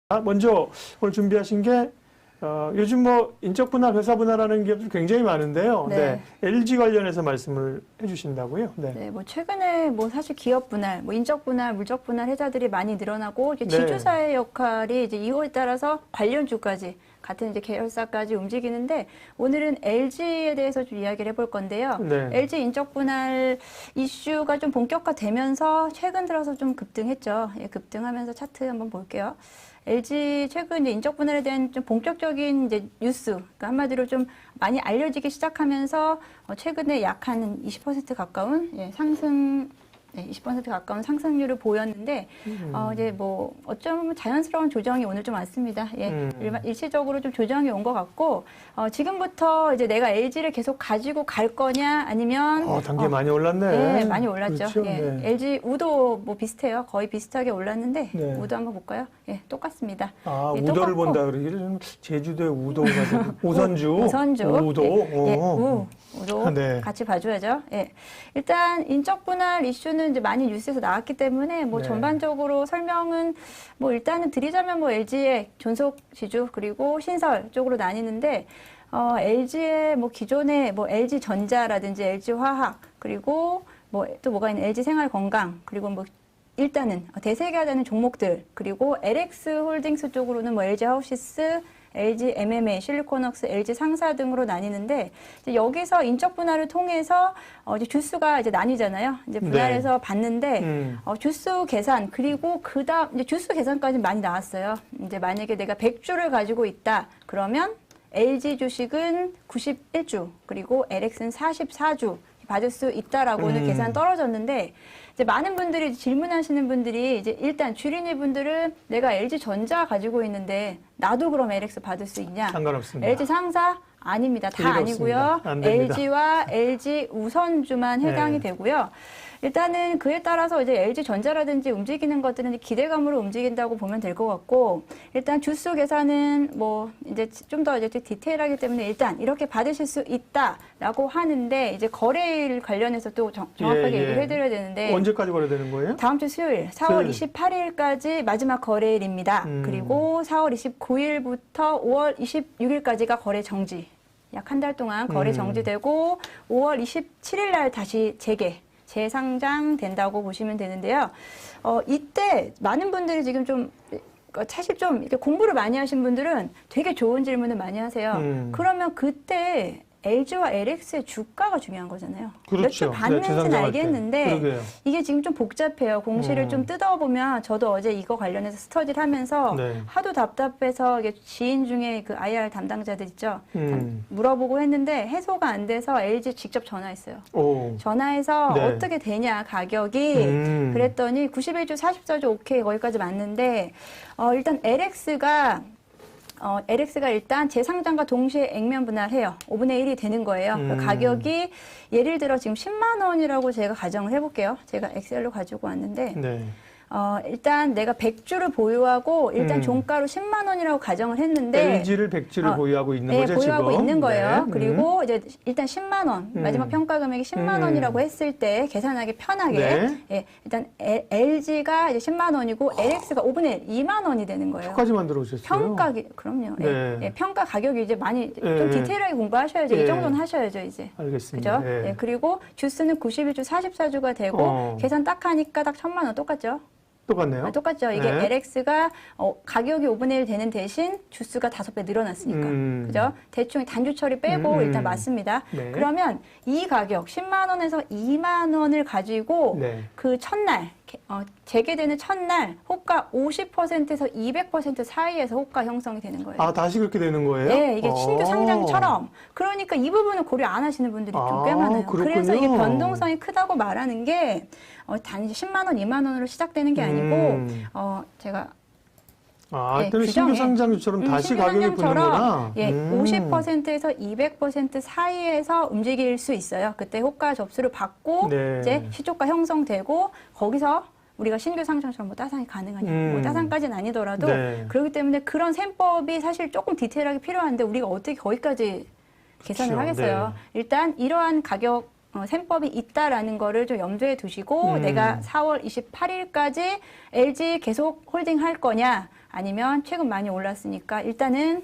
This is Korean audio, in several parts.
먼저 오늘 준비하신 게 요즘 뭐 인적 분할, 회사 분할하는 기업들 굉장히 많은데요. 네. LG 관련해서 말씀을 해주신다고요? 네, 뭐 최근에 뭐 사실 기업 분할, 뭐 인적 분할, 물적 분할 해자들이 많이 늘어나고 이게 네. 지주사의 역할이 이제 이거에 따라서 관련주까지 같은 이제 계열사까지 움직이는데 오늘은 LG에 대해서 좀 이야기를 해볼 건데요. 네. LG 인적 분할 이슈가 좀 본격화되면서 최근 들어서 좀 급등했죠. 예, 급등하면서 차트 한번 볼게요. LG 최근 이제 인적 분할에 대한 좀 본격적인 이제 뉴스, 그러니까 한마디로 좀 많이 알려지기 시작하면서 최근에 약 한 20% 가까운 상승, 20% 가까운 상승률을 보였는데 이제 뭐 어쩌면 자연스러운 조정이 오늘 좀 왔습니다. 예, 일시적으로 좀 조정이 온 것 같고 지금부터 이제 내가 LG를 계속 가지고 갈 거냐 아니면 단계 많이 올랐네. 네, 많이 올랐죠. 그렇죠? 예, 네. LG 우도 뭐 비슷해요. 거의 비슷하게 올랐는데 네. 우도 한번 볼까요? 예, 똑같습니다. 예, 우도를 똑같고. 본다 그러기를 좀 제주도의 우도가 우선주, 우도, 우도, 우도 네. 같이 봐줘야죠. 예, 일단 인적 분할 이슈는 이제 많이 뉴스에서 나왔기 때문에 뭐 네. 전반적으로 설명은 뭐 일단은 드리자면 뭐 LG의 존속 지주 그리고 신설 쪽으로 나뉘는데 LG의 뭐 기존의 뭐 LG 전자라든지 LG 화학 그리고 뭐 또 뭐가 있는 LG 생활 건강 그리고 뭐 일단은 대세계화되는 종목들 그리고 LX 홀딩스 쪽으로는 뭐 LG 하우시스 LG MMA, 실리콘웍스, LG 상사 등으로 나뉘는데 이제 여기서 인적 분할을 통해서 이제 주수가 이제 나뉘잖아요. 이제 분할해서 네. 봤는데 주수 계산 그리고 그다음 이제 주수 계산까지 많이 나왔어요. 이제 만약에 내가 100주를 가지고 있다 그러면 LG 주식은 91주 그리고 LX는 44주 받을 수 있다라고는 계산 떨어졌는데 이제 많은 분들이 질문하시는 분들이 이제 일단 주린이 분들은 내가 LG 전자 가지고 있는데 나도 그럼 LX 받을 수 있냐? 상관없습니다. LG 상사 아닙니다. 다 아니고요. LG와 LG 우선주만 해당이 되고요. 일단은 그에 따라서 이제 LG 전자라든지 움직이는 것들은 기대감으로 움직인다고 보면 될 것 같고 일단 주수 계산은 뭐 이제 좀 더 이제 디테일하기 때문에 일단 이렇게 받으실 수 있다라고 하는데 이제 거래일 관련해서 또 정확하게 얘기를 해드려야 되는데 언제까지 거래되는 거예요? 다음 주 수요일 4월 28일까지 마지막 거래일입니다. 그리고 4월 29일부터 5월 26일까지가 거래 정지. 약 한 달 동안 거래 정지되고 5월 27일 날 다시 재상장 된다고 보시면 되는데요. 이때 많은 분들이 지금 좀 사실 좀 이렇게 공부를 많이 하신 분들은 되게 좋은 질문을 많이 하세요. 그러면 그때 LG와 LX의 주가가 중요한 거잖아요. 그렇죠. 몇 주 받는지는 알겠는데 이게 지금 좀 복잡해요. 공시를 좀 뜯어보면 저도 어제 이거 관련해서 스터디를 하면서 하도 답답해서 이게 지인 중에 그 IR 담당자들 있죠. 물어보고 했는데 해소가 안 돼서 LG 직접 전화했어요. 전화해서 어떻게 되냐 가격이 그랬더니 91주 44주 오케이 거기까지 맞는데 일단 LX가 일단 재상장과 동시에 액면 분할해요. 5분의 1이 되는 거예요. 가격이 예를 들어 지금 10만 원이라고 제가 가정을 해볼게요. 제가 엑셀로 가지고 왔는데 일단 내가 100주를 보유하고 일단 종가로 10만 원이라고 가정을 했는데 LG를 100주를 보유하고 있는 거죠, 보유하고 지금? 있는 거예요. 그리고 이제 일단 10만 원, 마지막 평가 금액이 10만 원이라고 했을 때 계산하기 편하게 일단 LG가 이제 10만 원이고 LX가 5분의 1, 2만 원이 되는 거예요. 평가지 만들어 오셨어요? 그럼요. 평가 가격이 이제 많이 좀 디테일하게 공부하셔야죠. 이 정도는 하셔야죠, 이제. 알겠습니다. 그죠? 그리고 주수는 91주, 44주가 되고 계산 딱 하니까 딱 1000만 원 똑같죠? 똑같네요. 똑같죠. 이게 LX가 가격이 5분의 1 되는 대신 주수가 5배 늘어났으니까. 그죠? 대충 단주 처리 빼고 일단 맞습니다. 그러면 이 가격 10만 원에서 2만 원을 가지고 그 첫날 재개되는 첫날 호가 50%에서 200% 사이에서 호가 형성이 되는 거예요. 다시 그렇게 되는 거예요? 네, 이게 신규 상장처럼. 그러니까 이 부분을 고려 안 하시는 분들이 좀 꽤 많아요. 그렇군요. 그래서 이게 변동성이 크다고 말하는 게 단지 10만 원, 2만 원으로 시작되는 게 아니고 제가 일단 신규 상장주처럼 다시 가격이 붙는구나. 50%에서 200% 사이에서 움직일 수 있어요. 그때 호가 접수를 받고 이제 시초가 형성되고 거기서 우리가 신규 상장처럼 뭐 따상이 가능하냐, 뭐 따상까지는 아니더라도 그렇기 때문에 그런 셈법이 사실 조금 디테일하게 필요한데 우리가 어떻게 거기까지 계산을 하겠어요. 일단 이러한 가격 셈법이 있다라는 거를 좀 염두에 두시고 내가 4월 28일까지 LG 계속 홀딩 할 거냐 아니면 최근 많이 올랐으니까 일단은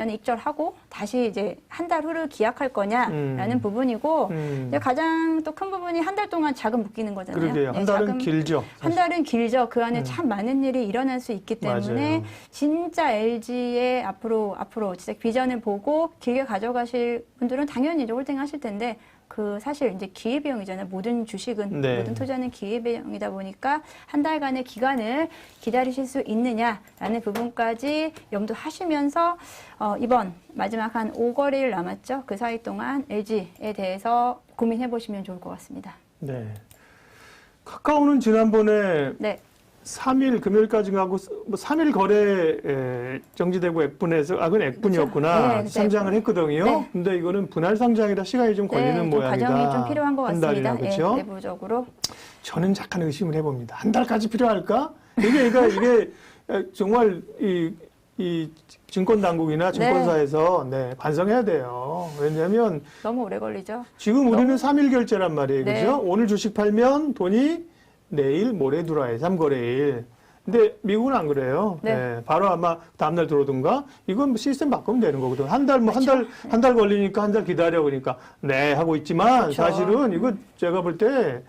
익절하고 다시 이제 한 달 후를 기약할 거냐라는 부분이고 이제 가장 또 큰 부분이 한 달 동안 자금 묶이는 거잖아요. 그러게요. 한 달은 길죠. 사실. 한 달은 길죠. 그 안에 참 많은 일이 일어날 수 있기 때문에 맞아요. 진짜 LG의 앞으로 진짜 비전을 보고 길게 가져가실 분들은 당연히 이제 홀딩 하실 텐데 그 사실 이제 기회비용이잖아요. 모든 주식은 네. 모든 투자는 기회비용이다 보니까 한 달간의 기간을 기다리실 수 있느냐라는 부분까지 염두하시면서 이번 마지막 한 5거래일 남았죠. 그 사이 동안 LG에 대해서 고민해 보시면 좋을 것 같습니다. 네. 카카오는 지난번에 네. 3일 금요일까지 가고 뭐 3일 거래 정지되고 액분해서 그건 액분이었구나. 그렇죠. 네, 상장을 했거든요. 네. 근데 이거는 분할 상장이라 시간이 좀 걸리는 좀 모양이다. 과정이 좀 필요한 것 한 같습니다. 달이나 그렇죠? 내부적으로. 저는 약간 의심을 해봅니다. 한 달까지 필요할까? 이게 정말 이 증권 당국이나 증권사에서 반성해야 돼요. 왜냐하면 너무 오래 걸리죠. 지금 우리는 3일 결제란 말이에요. 네. 그죠? 오늘 주식 팔면 돈이 내일 모레 들어와요. 3거래일. 근데 미국은 안 그래요. 네. 네, 바로 아마 다음날 들어오든가 이건 뭐 시스템 바꾸면 되는 거거든. 한 달 그렇죠. 한 달 걸리니까 한 달 기다려 그러니까 네 하고 있지만 그렇죠. 사실은 이거 제가 볼 때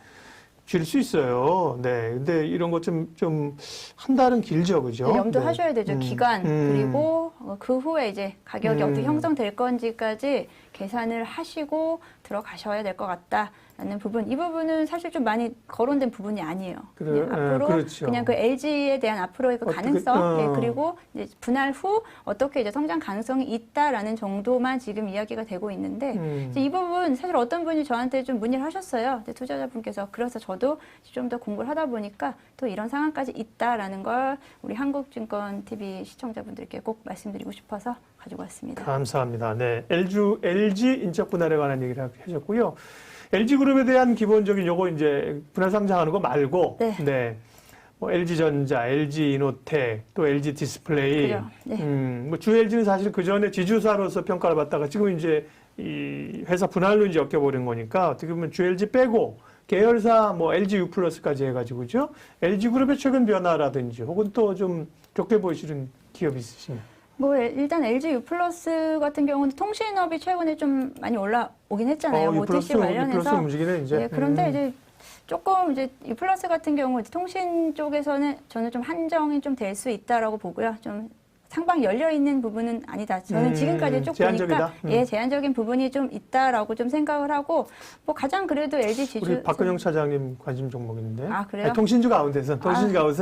줄 수 있어요. 네. 근데 이런 것 좀 한 달은 길죠. 그죠? 네, 염두하셔야 되죠. 기간 그리고 그 후에 이제 가격이 어떻게 형성될 건지까지 계산을 하시고 들어가셔야 될 것 같다라는 부분. 이 부분은 사실 좀 많이 거론된 부분이 아니에요. 그냥 앞으로 그렇죠. 그냥 그 LG에 대한 앞으로의 그 가능성 그리고 이제 분할 후 어떻게 이제 성장 가능성이 있다라는 정도만 지금 이야기가 되고 있는데 이제 이 부분 사실 어떤 분이 저한테 좀 문의를 하셨어요. 투자자분께서 그래서 저도 좀 더 공부를 하다 보니까 또 이런 상황까지 있다라는 걸 우리 한국증권TV 시청자분들께 꼭 말씀드리고 싶어서 가지고 왔습니다. 감사합니다. 네, LG 인적 분할에 관한 얘기를 하셨고요. LG그룹에 대한 기본적인 요거 이제 분할 상장하는 거 말고, 네. 뭐 LG전자, LG이노텍, 또 LG 디스플레이, 네. 뭐 주 LG는 사실 그 전에 지주사로서 평가를 받다가 지금 이제 이 회사 분할로 이제 엮여버린 거니까 어떻게 보면 주 LG 빼고 계열사 뭐 LG U 플러스까지 해가지고죠. LG그룹의 최근 변화라든지 혹은 또 좀 좋게 보이시는 기업 있으시면. 뭐 일단 LG U 플러스 같은 경우는 통신업이 최근에 좀 많이 올라오긴 했잖아요. OTC 관련해서. U 플러스 움직이네 이제. 네, 그런데 이제 조금 이제 U 플러스 같은 경우 통신 쪽에서는 저는 좀 한정이 좀 될 수 있다라고 보고요. 좀 상방 열려 있는 부분은 아니다. 저는 지금까지 쭉 제한적이다. 보니까 제한적인 부분이 좀 있다라고 좀 생각을 하고 뭐 가장 그래도 LG 지주 우리 박근영 차장님 관심 종목인데. 아, 그래요? 아니, 통신주 가운데서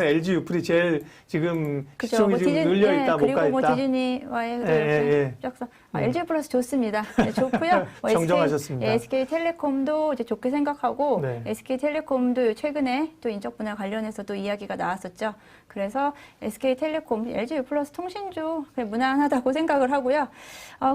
LG 유플이 제일 지금 그쵸. 시총이 뭐 지금 늘려 있다, 못 가 있다. 그리고 뭐 디즈니와의 짝성. LG 플러스 좋습니다. 네, 좋고요. 뭐 정정하셨습니다. SK텔레콤도 이제 좋게 생각하고 네. SK텔레콤도 최근에 또 인적 분할 관련해서 또 이야기가 나왔었죠. 그래서 SK텔레콤, LG U 플러스 통신주 그냥 무난하다고 생각을 하고요.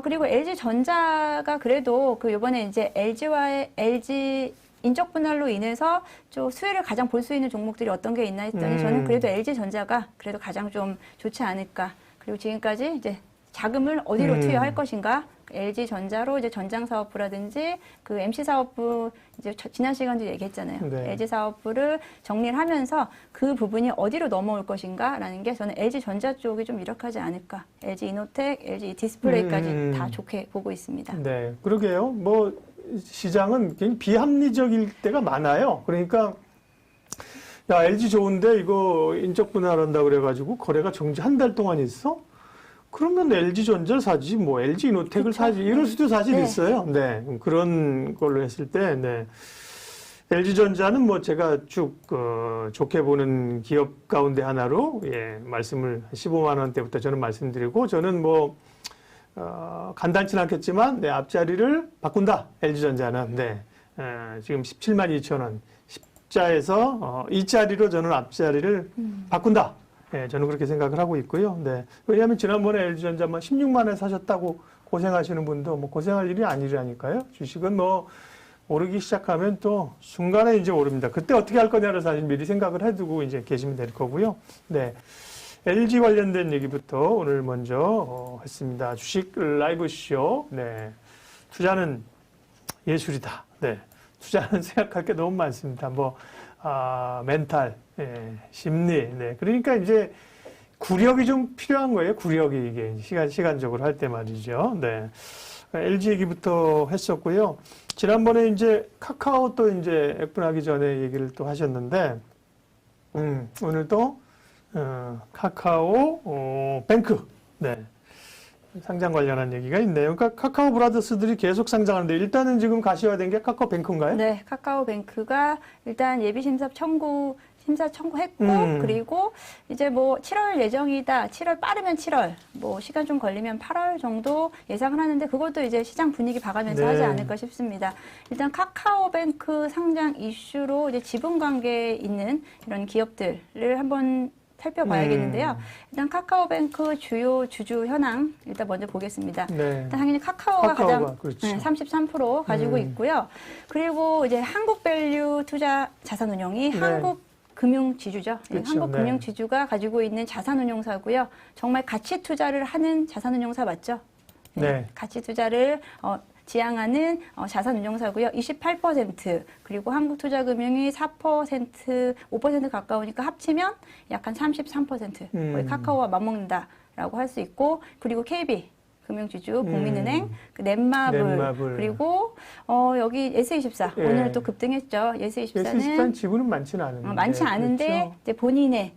그리고 LG전자가 그래도 그 이번에 이제 LG 인적 분할로 인해서 좀 수혜를 가장 볼 수 있는 종목들이 어떤 게 있나 했더니 저는 그래도 LG전자가 그래도 가장 좀 좋지 않을까. 그리고 지금까지 이제 자금을 어디로 투여할 것인가. LG전자로 이제 전장 사업부라든지 그 MC 사업부 이제 지난 시간도 얘기했잖아요. 네. LG 사업부를 정리를 하면서 그 부분이 어디로 넘어올 것인가라는 게 저는 LG전자 쪽이 좀 유력하지 않을까. LG 이노텍, LG 디스플레이까지 다 좋게 보고 있습니다. 네, 그러게요. 뭐 시장은 굉장히 비합리적일 때가 많아요. 그러니까 야 LG 좋은데 이거 인적 분할한다 그래가지고 거래가 정지 한 달 동안 있어? 그러면 LG전자를 사지, 뭐 LG이노텍을 그쵸? 사지 이럴 수도 사실 네. 있어요. 네, 그런 걸로 했을 때, LG전자는 뭐 제가 쭉 좋게 보는 기업 가운데 하나로 말씀을 15만 원대부터 저는 말씀드리고 저는 뭐 간단치는 않겠지만 앞자리를 바꾼다. LG전자는 지금 17만 2천 원 10자에서 이 자리로 저는 앞자리를 바꾼다. 네, 저는 그렇게 생각을 하고 있고요. 네. 왜냐하면 지난번에 LG전자만 16만 원에 사셨다고 고생하시는 분도 뭐 고생할 일이 아니라니까요. 주식은 뭐 오르기 시작하면 또 순간에 이제 오릅니다. 그때 어떻게 할 거냐를 사실 미리 생각을 해두고 이제 계시면 될 거고요. 네. LG 관련된 얘기부터 오늘 먼저 했습니다. 주식 라이브 쇼. 네. 투자는 예술이다. 네. 투자는 생각할 게 너무 많습니다. 멘탈, 심리. 네. 그러니까 이제 구력이 좀 필요한 거예요. 구력이 이게 시간적으로 할 때 말이죠. 네. LG 얘기부터 했었고요. 지난번에 이제 카카오 또 이제 F분하기 전에 얘기를 또 하셨는데, 오늘 또, 카카오, 뱅크. 네. 상장 관련한 얘기가 있네요. 그러니까 카카오 브라더스들이 계속 상장하는데 일단은 지금 가시화된 게 카카오뱅크인가요? 네, 카카오뱅크가 일단 예비심사 청구했고 그리고 이제 뭐 7월 예정이다. 7월 빠르면 7월, 뭐 시간 좀 걸리면 8월 정도 예상을 하는데 그것도 이제 시장 분위기 봐가면서 네. 하지 않을까 싶습니다. 일단 카카오뱅크 상장 이슈로 이제 지분 관계에 있는 이런 기업들을 한번 살펴봐야겠는데요. 일단 카카오뱅크 주요 주주 현황 일단 먼저 보겠습니다. 네. 일단 당연히 카카오가 가장 그렇죠. 33% 가지고 있고요. 그리고 이제 한국밸류 투자 자산운용이 네. 한국금융지주죠. 그렇죠. 한국금융지주가 가지고 있는 자산운용사고요. 정말 가치 투자를 하는 자산운용사 맞죠? 네. 가치 투자를 지향하는 자산운용사고요. 28% 그리고 한국투자금융이 4%, 5% 가까우니까 합치면 약 한 33% 거의 카카오와 맞먹는다라고 할 수 있고 그리고 KB 금융지주, 국민은행, 넷마블, 그리고 여기 예스24 예. 오늘 또 급등했죠. 예스24는 예스24는 지분은 많지는 않은데. 많지 않은데 그렇죠. 이제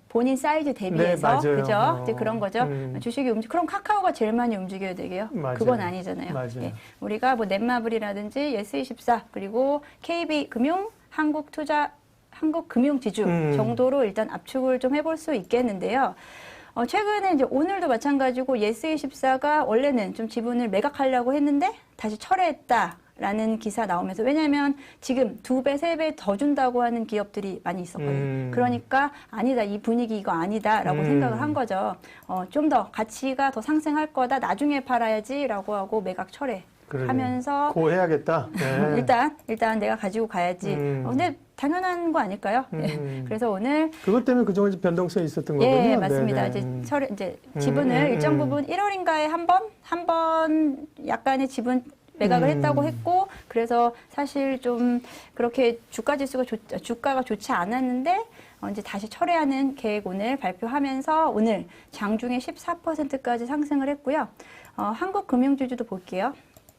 본인 사이즈 대비해서 네, 그죠? 이제 그런 거죠. 주식이 그럼 카카오가 제일 많이 움직여야 되게요? 맞아요. 그건 아니잖아요. 맞아요. 예. 우리가 뭐 넷마블이라든지 예스24 그리고 KB금융, 한국금융지주 정도로 일단 압축을 좀 해볼 수 있겠는데요. 최근에 이제 오늘도 마찬가지고 예스24가 원래는 좀 지분을 매각하려고 했는데 다시 철회했다라는 기사 나오면서 왜냐하면 지금 2배, 3배 더 준다고 하는 기업들이 많이 있었거든요. 그러니까 아니다, 이 분위기 이거 아니다라고 생각을 한 거죠. 좀 더 가치가 더 상승할 거다, 나중에 팔아야지라고 하고 매각 철회. 하면서 고 해야겠다. 네. 일단 내가 가지고 가야지. 근데 당연한 거 아닐까요? 그래서 오늘 그것 때문에 그동안 변동성이 있었던 거군요. 예, 맞습니다. 이제 지분을 일정 부분 1월인가에 한 번 약간의 지분 매각을 했다고 했고 그래서 사실 좀 그렇게 주가가 좋지 않았는데 이제 다시 철회하는 계획 오늘 발표하면서 오늘 장중에 14%까지 상승을 했고요. 한국금융지주도 볼게요.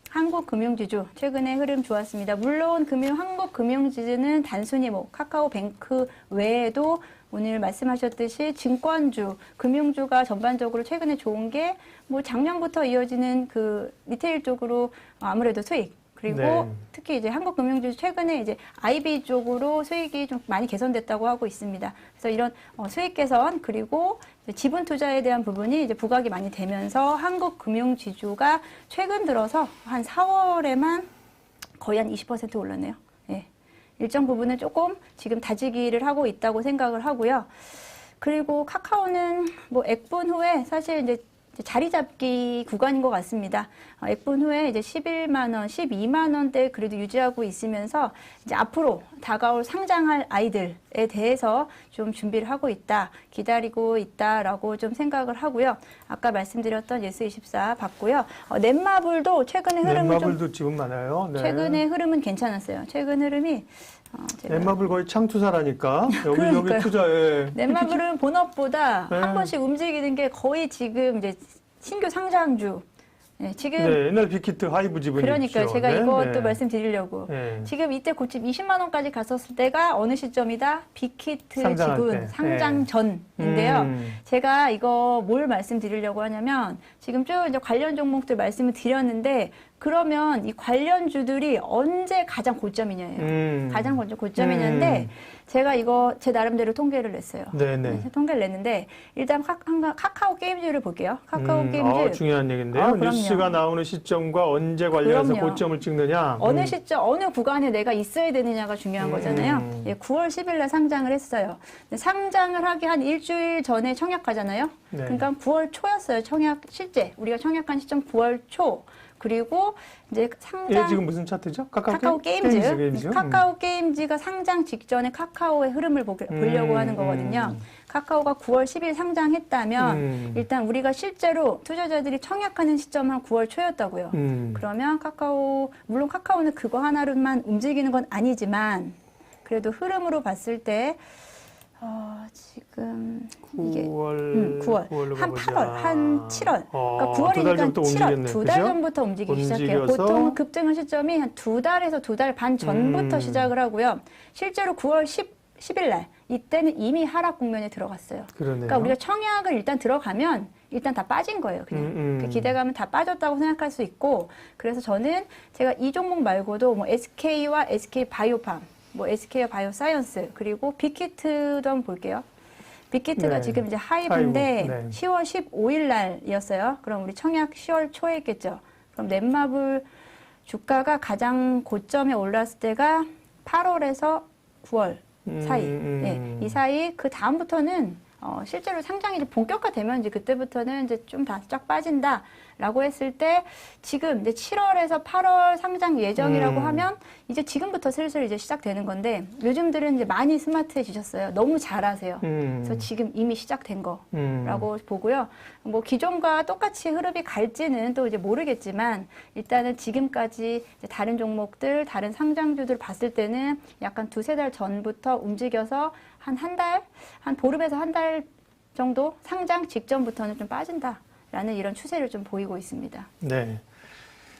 한국금융지주 최근에 흐름 좋았습니다. 물론 한국금융지주는 단순히 뭐 카카오뱅크 외에도 오늘 말씀하셨듯이 증권주, 금융주가 전반적으로 최근에 좋은 게 뭐 작년부터 이어지는 그 리테일 쪽으로 아무래도 수익 그리고 네. 특히 이제 한국금융지주 최근에 이제 IB 쪽으로 수익이 좀 많이 개선됐다고 하고 있습니다. 그래서 이런 수익 개선 그리고 지분 투자에 대한 부분이 이제 부각이 많이 되면서 한국금융지주가 최근 들어서 한 4월에만 거의 한 20% 올랐네요. 예. 일정 부분은 조금 지금 다지기를 하고 있다고 생각을 하고요. 그리고 카카오는 뭐 액분 후에 사실 이제 자리 잡기 구간인 것 같습니다. 액분 후에 이제 11만 원, 12만 원대 그래도 유지하고 있으면서 이제 앞으로 다가올 상장할 아이들에 대해서 좀 준비를 하고 있다, 기다리고 있다라고 좀 생각을 하고요. 아까 말씀드렸던 예스24 봤고요. 넷마블도 최근의 흐름은 넷마블도 지분 많아요. 네. 최근의 흐름은 괜찮았어요. 최근 흐름이 넷마블 거의 창투사라니까 여기 투자에 넷마블은 본업보다 네. 한 번씩 움직이는 게 거의 지금 이제 신규 상장주. 네, 지금 옛날 빅히트 하이브 지분이 그러니까 있죠. 제가 이것도 말씀드리려고 네. 지금 이때 고점 20만 원까지 갔었을 때가 어느 시점이다? 빅히트 지분 상장 전인데요. 제가 이거 뭘 말씀드리려고 하냐면 지금 쭉 이제 관련 종목들 말씀을 드렸는데 그러면 이 관련주들이 언제 가장 고점이냐예요. 가장 고점이냐인데 제가 이거 제 나름대로 통계를 냈어요. 네네. 통계를 냈는데 일단 카카오 게임즈를 볼게요. 카카오 게임즈 중요한 얘기인데요. 뉴스가 나오는 시점과 언제 관련해서 고점을 찍느냐. 어느 시점, 어느 구간에 내가 있어야 되느냐가 중요한 거잖아요. 예, 9월 10일 날 상장을 했어요. 상장을 하기 한 일주일 전에 청약하잖아요. 네. 그러니까 9월 초였어요. 실제 우리가 청약한 시점 9월 초. 그리고 이제 상장 지금 무슨 차트죠? 카카오 게임즈. 카카오 게임즈가 상장 직전에 카카오의 흐름을 보려고 하는 거거든요. 카카오가 9월 10일 상장했다면 일단 우리가 실제로 투자자들이 청약하는 시점은 한 9월 초였다고요. 그러면 물론 카카오는 그거 하나로만 움직이는 건 아니지만 그래도 흐름으로 봤을 때 지금 9월, 9월 한 8월, 한 7월. 그러니까 9월이니까 7월, 2달 전부터 움직이기 시작해요. 보통 급등한 시점이 한 2달에서 2달 반 전부터 시작을 하고요. 실제로 9월 10일 날 이때는 이미 하락 국면에 들어갔어요. 그러네요. 그러니까 우리가 청약을 일단 들어가면 일단 다 빠진 거예요. 그냥 그 기대감은 다 빠졌다고 생각할 수 있고, 그래서 저는 제가 이 종목 말고도 뭐 SK와 SK 바이오팜, 뭐 SK와 바이오사이언스, 그리고 빅히트도 한번 볼게요. 빅히트가 네. 지금 이제 하이브인데 네. 10월 15일 날이었어요. 그럼 우리 청약 10월 초에 했겠죠. 그럼 넷마블 주가가 가장 고점에 올랐을 때가 8월에서 9월 사이. 네, 이 사이. 그 다음부터는 실제로 상장이 이제 본격화되면 이제 그때부터는 이제 좀 다 쫙 빠진다라고 했을 때, 지금 이제 7월에서 8월 상장 예정이라고 하면 이제 지금부터 슬슬 이제 시작되는 건데, 요즘들은 이제 많이 스마트해지셨어요. 너무 잘하세요. 그래서 지금 이미 시작된 거라고 보고요. 뭐 기존과 똑같이 흐름이 갈지는 또 이제 모르겠지만, 일단은 지금까지 이제 다른 종목들, 다른 상장주들 봤을 때는 약간 2-3달 전부터 움직여서 한 달, 한 보름에서 한 달 정도 상장 직전부터는 좀 빠진다라는 이런 추세를 좀 보이고 있습니다. 네.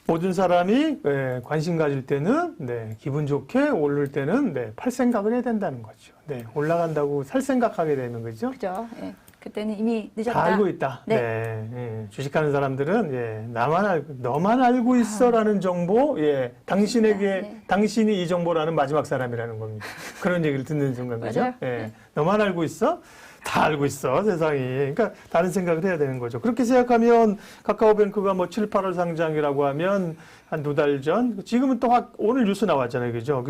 모든 사람이 관심 가질 때는 기분 좋게, 오를 때는 팔 생각을 해야 된다는 거죠. 올라간다고 살 생각하게 되는 거죠. 그죠. 예. 그때는 이미 늦었다. 다 알고 있다. 네. 주식하는 사람들은 너만 알고 있어라는 정보, 당신에게 당신이 이 정보라는 마지막 사람이라는 겁니다. 그런 얘기를 듣는 순간 그죠? 너만 알고 있어? 다 알고 있어, 세상이. 그러니까 다른 생각을 해야 되는 거죠. 그렇게 생각하면 카카오뱅크가 뭐 7, 8월 상장이라고 하면 한 2달 전, 지금은 또 오늘 뉴스 나왔잖아요. 그죠?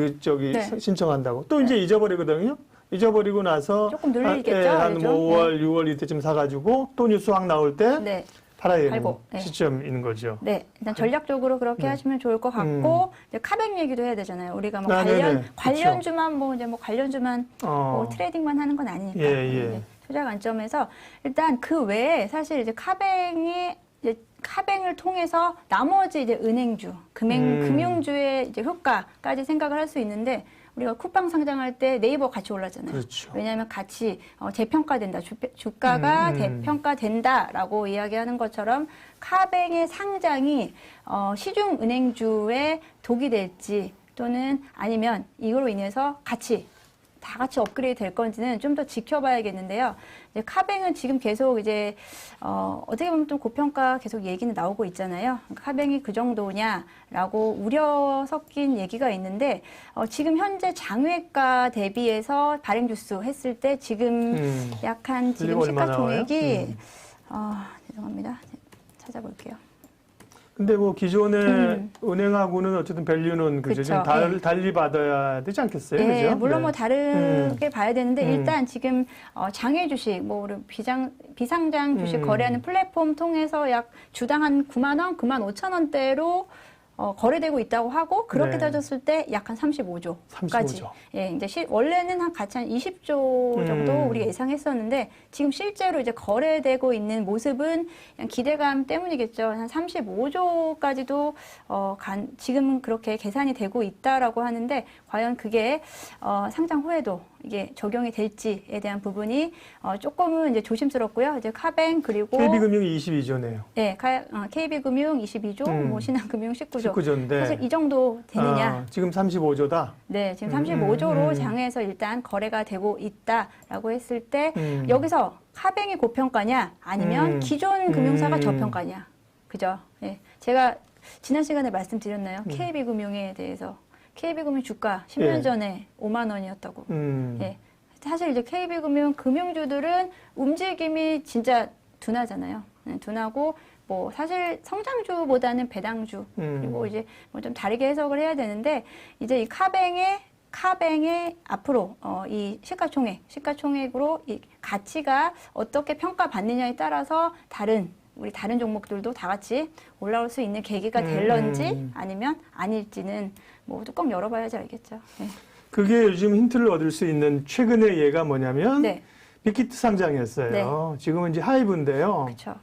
신청한다고. 또 이제 잊어버리거든요. 잊어버리고 나서 조금 늘리겠죠. 한 5월, 6월 이때쯤 사가지고 또 뉴스 확 나올 때 팔아야 되는 시점인 거죠. 네, 일단 전략적으로 그렇게 하시면 좋을 것 같고, 이제 카뱅 얘기도 해야 되잖아요. 우리가 뭐 관련주만 관련주만 뭐 트레이딩만 하는 건 아니니까. 투자 관점에서 일단 그 외에 사실 이제 카뱅을 통해서 나머지 이제 은행주, 금융주의 이제 효과까지 생각을 할 수 있는데, 우리가 쿠팡 상장할 때 네이버 같이 올랐잖아요. 그렇죠. 왜냐하면 같이 재평가된다. 주가가 재평가된다라고 이야기하는 것처럼 카뱅의 상장이 시중은행주에 독이 될지, 또는 아니면 이걸로 인해서 다 같이 업그레이드 될 건지는 좀 더 지켜봐야겠는데요. 이제 카뱅은 지금 계속 이제 어떻게 보면 좀 고평가 계속 얘기는 나오고 있잖아요. 카뱅이 그 정도냐라고 우려 섞인 얘기가 있는데, 지금 현재 장외가 대비해서 발행 주수 했을 때 지금 약간 지금 시가총액이 죄송합니다. 찾아볼게요. 근데 뭐 기존의 은행하고는 어쨌든 밸류는 그죠? 좀 달리 받아야 되지 않겠어요? 네, 그죠? 물론 뭐 다르게 봐야 되는데, 일단 지금 장외 주식, 뭐 비상장 주식 거래하는 플랫폼 통해서 약 주당 한 9만 원, 9만 5천 원대로 거래되고 있다고 하고, 그렇게 따졌을 때 약 한 35조까지. 이제 원래는 같이 한 20조 정도 우리가 예상했었는데, 지금 실제로 이제 거래되고 있는 모습은 그냥 기대감 때문이겠죠. 한 35조까지도 지금은 그렇게 계산이 되고 있다라고 하는데, 과연 그게 상장 후에도 이게 적용이 될지에 대한 부분이 조금은 이제 조심스럽고요. 이제 카뱅, 그리고 KB금융이 22조네요. 네, KB금융 22조, 뭐 신한금융 19조. 19조인데 사실 이 정도 되느냐? 지금 35조다. 네, 지금 35조로 장외에서 일단 거래가 되고 있다라고 했을 때, 여기서 카뱅이 고평가냐, 아니면 기존 금융사가 저평가냐, 그죠? 네, 제가 지난 시간에 말씀드렸나요? KB금융에 대해서. KB금융 주가 10년 전에 5만 원이었다고. 예. 사실 이제 KB금융 금융주들은 움직임이 진짜 둔하잖아요. 둔하고, 뭐 사실 성장주보다는 배당주, 그리고 이제 뭐 좀 다르게 해석을 해야 되는데, 이제 이 카뱅의 앞으로 이 시가총액으로 이 가치가 어떻게 평가받느냐에 따라서 우리 다른 종목들도 다 같이 올라올 수 있는 계기가 될런지 아니면 아닐지는 뭐 뚜껑 열어봐야지 알겠죠. 네. 그게 요즘 힌트를 얻을 수 있는 최근의 예가 뭐냐면 빅히트 상장이었어요. 지금은 이제 하이브인데요. 그쵸.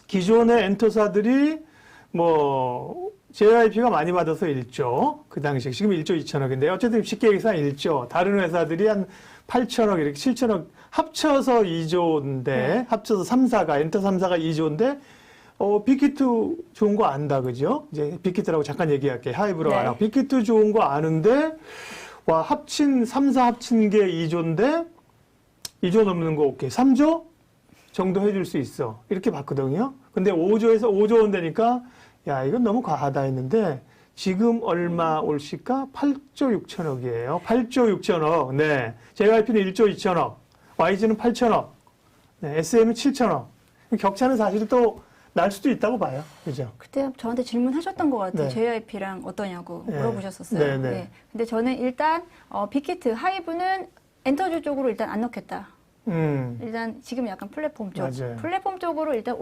기존의 엔터사들이 뭐 JYP가 많이 받아서 1조, 그 당시 지금 1조 2천억인데 어쨌든 쉽게 얘기해서 1조, 다른 회사들이 한 8천억 이렇게 7천억 합쳐서 2조인데 합쳐서 3사가 엔터 3사가 2조인데 빅히트 좋은 거 안다 그죠? 이제 빅히트라고 잠깐 얘기할게요. 하이브라고 안 하고 빅히트 좋은 거 아는데 와 합친 3사 합친 게 2조인데 2조 넘는 거 오케이. 3조 정도 해줄 수 있어. 이렇게 봤거든요. 근데 5조에서 5조 원 되니까 야 이건 너무 과하다 했는데 지금 얼마 올 시가 8조 6천억이에요. 8조 6천억. 네. JYP는 1조 2천억. YG는 8천억. 네. SM은 7천억. 격차는 사실 또 날 수도 있다고 봐요. 그죠? 그때 저한테 질문하셨던 것 같아요. 네. JYP랑 어떠냐고 네. 물어보셨었어요. 네, 네. 네. 근데 저는 일단 빅히트, 하이브는 엔터주 쪽으로 일단 안 넣겠다. 일단 지금 약간 플랫폼 쪽, 맞아요. 플랫폼 쪽으로 일단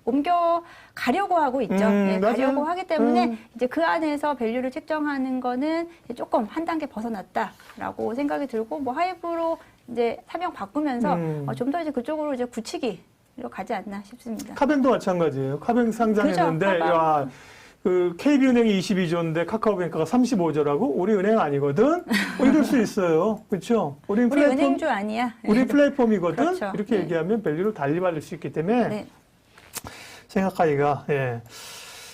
옮겨가려고 하고 있죠. 네, 가려고 하기 때문에 이제 그 안에서 밸류를 책정하는 거는 조금 한 단계 벗어났다라고 생각이 들고 뭐 하이브로 이제 사명 바꾸면서 좀 더 이제 그쪽으로 이제 굳히기로 가지 않나 싶습니다. 카뱅도 마찬가지예요. 카뱅 상장했는데 그죠, 야, 그 KB은행이 22조인데 카카오뱅크가 35조라고? 우리 은행 아니거든? 이럴 수 있어요. 그렇죠? 우리 은행주 아니야. 우리 플랫폼이거든? 그렇죠. 이렇게 네. 얘기하면 밸류를 달리 받을 수 있기 때문에 네. 생각하기가 예.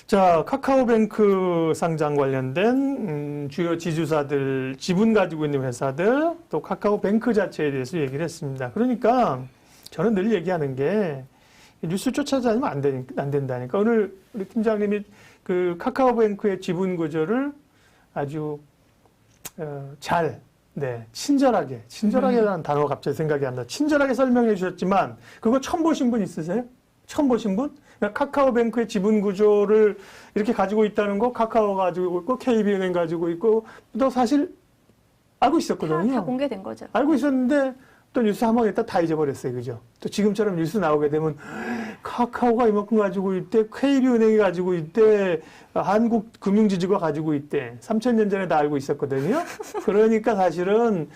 자, 카카오뱅크 상장 관련된 주요 지주사들, 지분 가지고 있는 회사들, 또 카카오뱅크 자체에 대해서 얘기를 했습니다. 그러니까 저는 늘 얘기하는 게 뉴스 쫓아다니면 안 된다니까. 오늘 우리 팀장님이 그 카카오뱅크의 지분 구조를 아주 잘, 네, 친절하게라는 단어가 갑자기 생각이 안 나. 친절하게 설명해 주셨지만 그거 처음 보신 분 있으세요? 처음 보신 분? 그러니까 카카오뱅크의 지분 구조를 이렇게 가지고 있다는 거 카카오 가지고 있고 KB은행 가지고 있고 또 사실 알고 있었거든요. 다 공개된 거죠. 알고 있었는데 또 뉴스 한 번 있다 다 잊어버렸어요. 그죠? 또 지금처럼 뉴스 나오게 되면 카카오가 이만큼 가지고 있대, KB은행이 가지고 있대, 한국금융지주가 가지고 있대. 3000년 전에 다 알고 있었거든요. 그러니까 사실은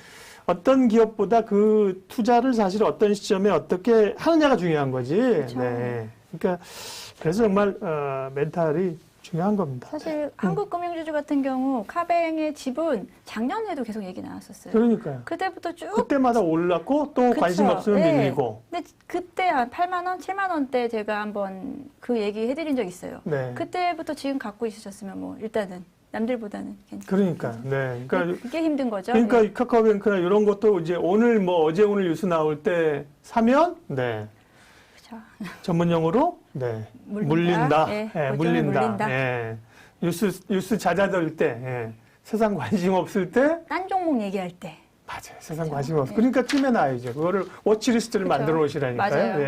어떤 기업보다 그 투자를 사실 어떤 시점에 어떻게 하느냐가 중요한 거지. 그렇죠. 네. 그러니까 그래서 정말 멘탈이 중요한 겁니다. 사실 한국금융지주 같은 경우 카뱅의 지분 작년에도 계속 얘기 나왔었어요. 그러니까요. 그때부터 쭉 그때마다 올랐고 또 그쵸. 관심 없으면 네. 밀리고. 근데 그때 한 8만 원, 7만 원대 제가 한번 그 얘기 해드린 적 있어요. 네. 그때부터 지금 갖고 있으셨으면 뭐 일단은 남들보다는 괜찮아요. 그러니까, 네. 그러니까 그게 힘든 거죠. 그러니까 네. 이 카카오뱅크나 이런 것도 이제 오늘 뭐 어제 오늘 뉴스 나올 때 사면 네. 그쵸. 전문용어로 네. 물린다. 네. 예, 고점을 물린다. 예. 뉴스 잦아들 때, 예. 세상 관심 없을 때 딴 종목 얘기할 때. 맞아요. 세상 그쵸. 관심 없어. 네. 그러니까 찜해놔야죠. 그거를 워치리스트를 그쵸. 만들어 놓으시라니까요. 맞아요. 예.